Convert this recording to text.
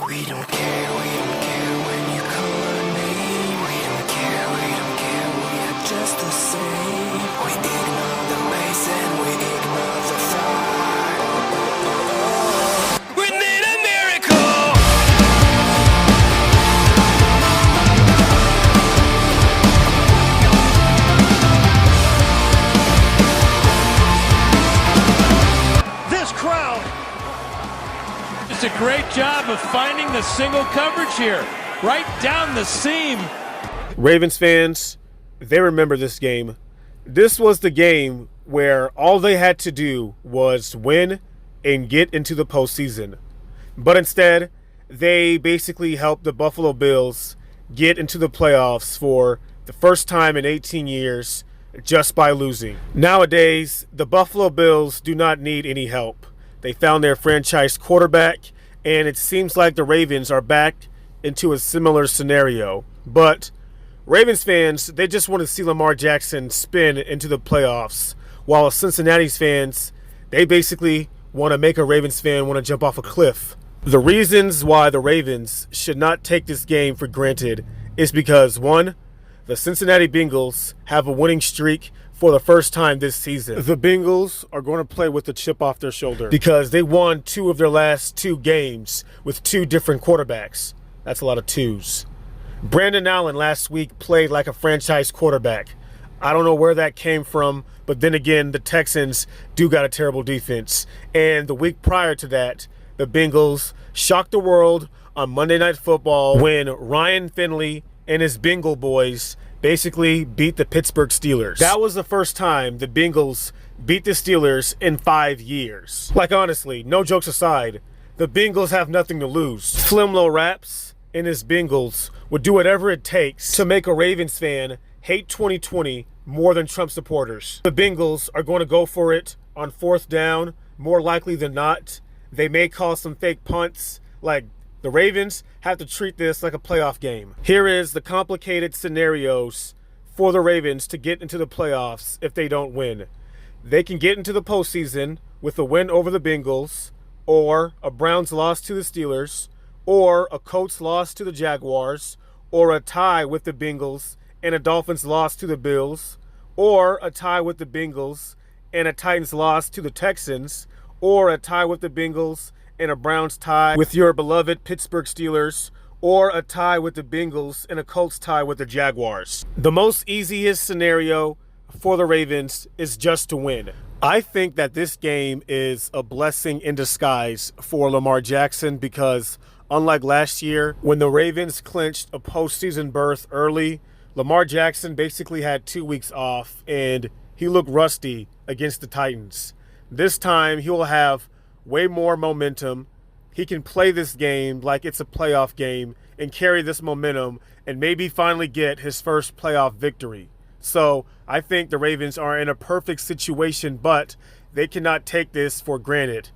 We don't care when you call our name. We don't care, we are just the same. We ignore the race and we ignore the fight. We need a miracle. This crowd. It's a great job of finding the single coverage here, right down the seam. Ravens fans, they remember this game. This was the game where all they had to do was win and get into the postseason. But instead, they basically helped the Buffalo Bills get into the playoffs for the first time in 18 years just by losing. Nowadays, the Buffalo Bills do not need any help. They found their franchise quarterback, and it seems like the Ravens are back into a similar scenario. But Ravens fans, they just want to see Lamar Jackson spin into the playoffs, while Cincinnati fans, they basically want to make a Ravens fan want to jump off a cliff. The reasons why the Ravens should not take this game for granted is because, one, the Cincinnati Bengals have a winning streak for the first time this season. The Bengals are going to play with a chip off their shoulder because they won 2 of their last 2 games with 2 different quarterbacks. That's a lot of 2s. Brandon Allen last week played like a franchise quarterback. I don't know where that came from, but then again, the Texans do got a terrible defense. And the week prior to that, the Bengals shocked the world on Monday Night Football when Ryan Finley and his Bengal boys basically beat the Pittsburgh Steelers. That was the first time the Bengals beat the Steelers in 5 years. Like, honestly, no jokes aside, the Bengals have nothing to lose. Flimlo Raps and his Bengals would do whatever it takes to make a Ravens fan hate 2020 more than Trump supporters. The Bengals are going to go for it on 4th down, more likely than not. They may call some fake punts. Like, the Ravens have to treat this like a playoff game. Here is the complicated scenarios for the Ravens to get into the playoffs if they don't win. They can get into the postseason with a win over the Bengals, or a Browns loss to the Steelers, or a Colts loss to the Jaguars, or a tie with the Bengals and a Dolphins loss to the Bills, or a tie with the Bengals and a Titans loss to the Texans, or a tie with the Bengals and a Browns tie with your beloved Pittsburgh Steelers, or a tie with the Bengals and a Colts tie with the Jaguars. The most easiest scenario for the Ravens is just to win. I think that this game is a blessing in disguise for Lamar Jackson because unlike last year, when the Ravens clinched a postseason berth early, Lamar Jackson basically had 2 weeks off and he looked rusty against the Titans. This time he will have way more momentum. He can play this game like it's a playoff game and carry this momentum and maybe finally get his first playoff victory. So I think the Ravens are in a perfect situation, but they cannot take this for granted.